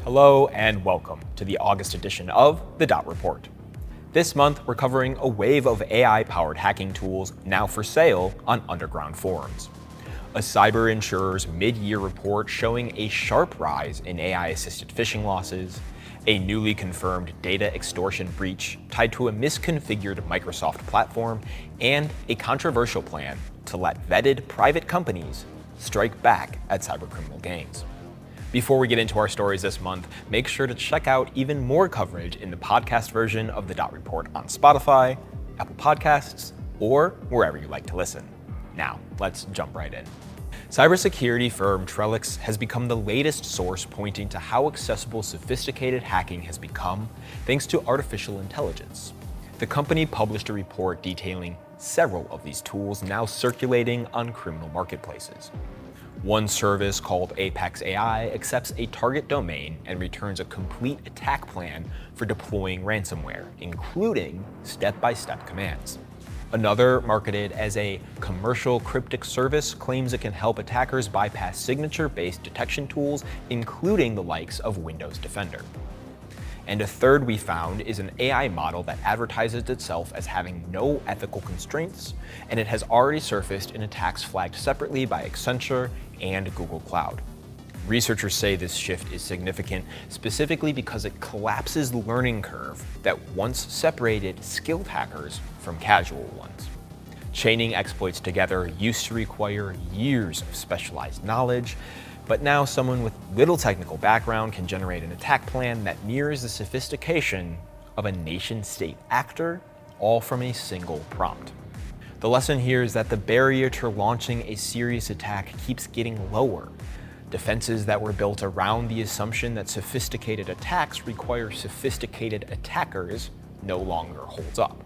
Hello and welcome to the August edition of the Dot Report. This month, we're covering a wave of AI-powered hacking tools now for sale on underground forums. A cyber insurer's mid-year report showing a sharp rise in AI-assisted phishing losses, a newly confirmed data extortion breach tied to a misconfigured Microsoft platform, and a controversial plan to let vetted private companies strike back at cybercriminal gangs. Before we get into our stories this month, make sure to check out even more coverage in the podcast version of the Dot Report on Spotify, Apple Podcasts, or wherever you like to listen. Now, let's jump right in. Cybersecurity firm Trellix has become the latest source pointing to how accessible sophisticated hacking has become thanks to artificial intelligence. The company published a report detailing several of these tools now circulating on criminal marketplaces. One service called Apex AI accepts a target domain and returns a complete attack plan for deploying ransomware, including step-by-step commands. Another, marketed as a commercial cryptic service, claims it can help attackers bypass signature-based detection tools, including the likes of Windows Defender. And a third we found is an AI model that advertises itself as having no ethical constraints, and it has already surfaced in attacks flagged separately by Accenture and Google Cloud. Researchers say this shift is significant specifically because it collapses the learning curve that once separated skilled hackers from casual ones. Chaining exploits together used to require years of specialized knowledge, but now someone with little technical background can generate an attack plan that mirrors the sophistication of a nation-state actor, all from a single prompt. The lesson here is that the barrier to launching a serious attack keeps getting lower. Defenses that were built around the assumption that sophisticated attacks require sophisticated attackers no longer holds up.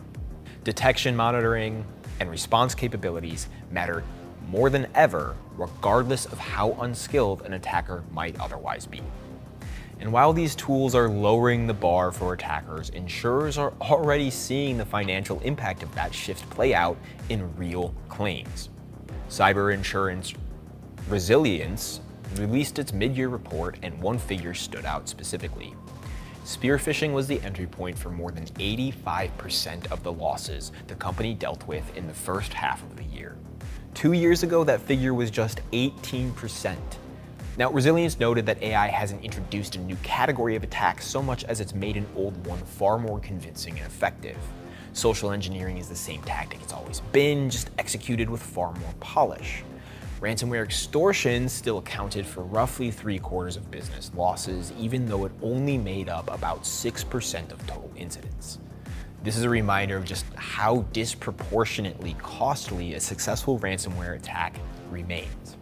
Detection monitoring and response capabilities matter more than ever, regardless of how unskilled an attacker might otherwise be. And while these tools are lowering the bar for attackers, insurers are already seeing the financial impact of that shift play out in real claims. Cyber insurance Resilience released its mid-year report, and one figure stood out specifically. Spear phishing was the entry point for more than 85% of the losses the company dealt with in the first half of the year. 2 years ago, that figure was just 18%. Now, Resilience noted that AI hasn't introduced a new category of attacks so much as it's made an old one far more convincing and effective. Social engineering is the same tactic it's always been, just executed with far more polish. Ransomware extortion still accounted for roughly 3/4 of business losses, even though it only made up about 6% of total incidents. This is a reminder of just how disproportionately costly a successful ransomware attack remains.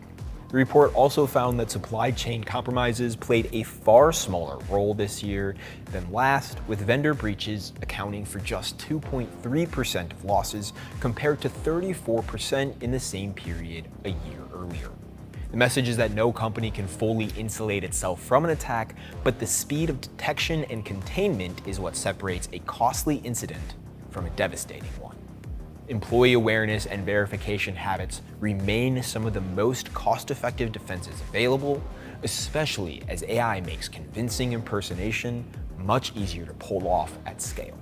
The report also found that supply chain compromises played a far smaller role this year than last, with vendor breaches accounting for just 2.3% of losses compared to 34% in the same period a year earlier. The message is that no company can fully insulate itself from an attack, but the speed of detection and containment is what separates a costly incident from a devastating one. Employee awareness and verification habits remain some of the most cost-effective defenses available, especially as AI makes convincing impersonation much easier to pull off at scale.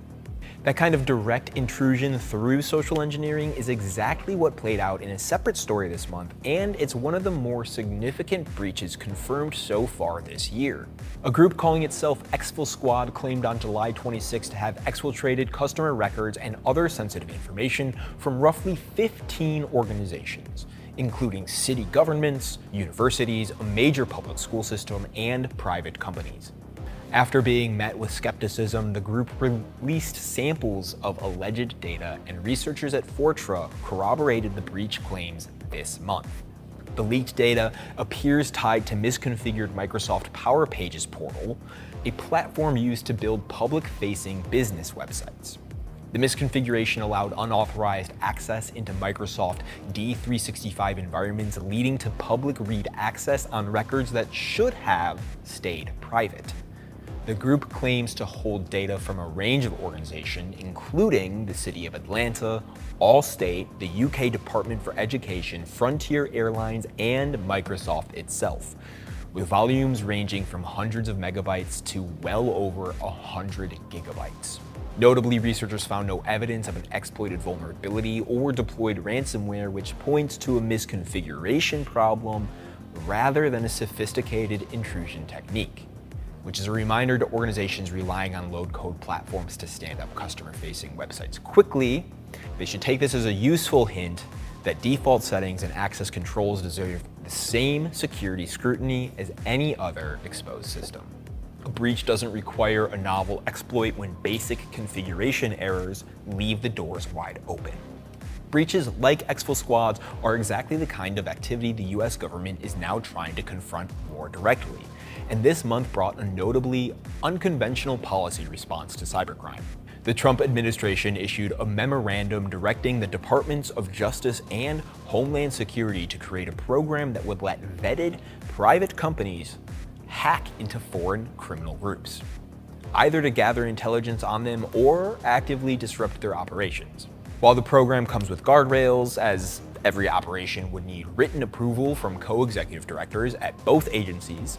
That kind of direct intrusion through social engineering is exactly what played out in a separate story this month, and it's one of the more significant breaches confirmed so far this year. A group calling itself ExfilSquad claimed on July 26 to have exfiltrated customer records and other sensitive information from roughly 15 organizations, including city governments, universities, a major public school system, and private companies. After being met with skepticism, the group released samples of alleged data, and researchers at Fortra corroborated the breach claims this month. The leaked data appears tied to Misconfigured Microsoft Power Pages portal, a platform used to build public-facing business websites. The misconfiguration allowed unauthorized access into Microsoft D365 environments, leading to public read access on records that should have stayed private. The group claims to hold data from a range of organizations, including the City of Atlanta, Allstate, the UK Department for Education, Frontier Airlines, and Microsoft itself. with volumes ranging from hundreds of megabytes to well over 100 gigabytes. Notably, researchers found no evidence of an exploited vulnerability or deployed ransomware, which points to a misconfiguration problem rather than a sophisticated intrusion technique, which is a reminder to organizations relying on low-code platforms to stand up customer-facing websites quickly. They should take this as a useful hint that default settings and access controls deserve the same security scrutiny as any other exposed system. A breach doesn't require a novel exploit when basic configuration errors leave the doors wide open. Breaches like ExfilSquads are exactly the kind of activity the US government is now trying to confront more directly, and this month brought a notably unconventional policy response to cybercrime. The Trump administration issued a memorandum directing the Departments of Justice and Homeland Security to create a program that would let vetted private companies hack into foreign criminal groups, either to gather intelligence on them or actively disrupt their operations. While the program comes with guardrails, as every operation would need written approval from co-executive directors at both agencies,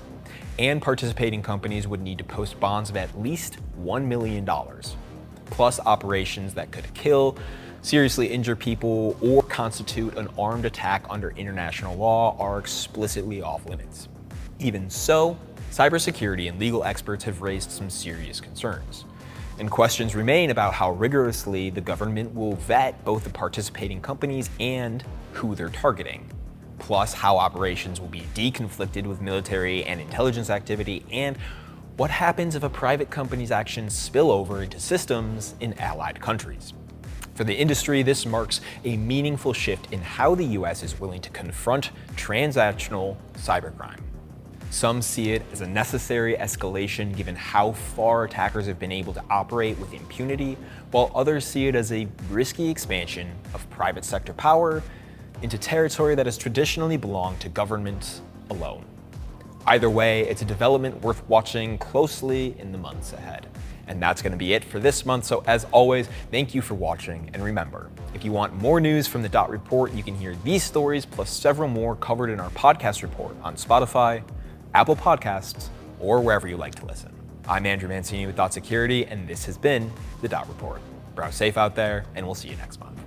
and participating companies would need to post bonds of at least $1 million, plus operations that could kill, seriously injure people, or constitute an armed attack under international law are explicitly off limits. Even so, cybersecurity and legal experts have raised some serious concerns, and questions remain about how rigorously the government will vet both the participating companies and who they're targeting, plus how operations will be deconflicted with military and intelligence activity, and what happens if a private company's actions spill over into systems in allied countries. For the industry, this marks a meaningful shift in how the US is willing to confront transactional cybercrime. Some see it as a necessary escalation given how far attackers have been able to operate with impunity, while others see it as a risky expansion of private sector power into territory that has traditionally belonged to governments alone. Either way, it's a development worth watching closely in the months ahead. And that's going to be it for this month. So as always, thank you for watching. And remember, if you want more news from the Dot Report, you can hear these stories plus several more covered in our podcast report on Spotify, Apple Podcasts, or wherever you like to listen. I'm Andrew Mancini with Dot Security, and this has been the Dot Report. Browse safe out there, and we'll see you next month.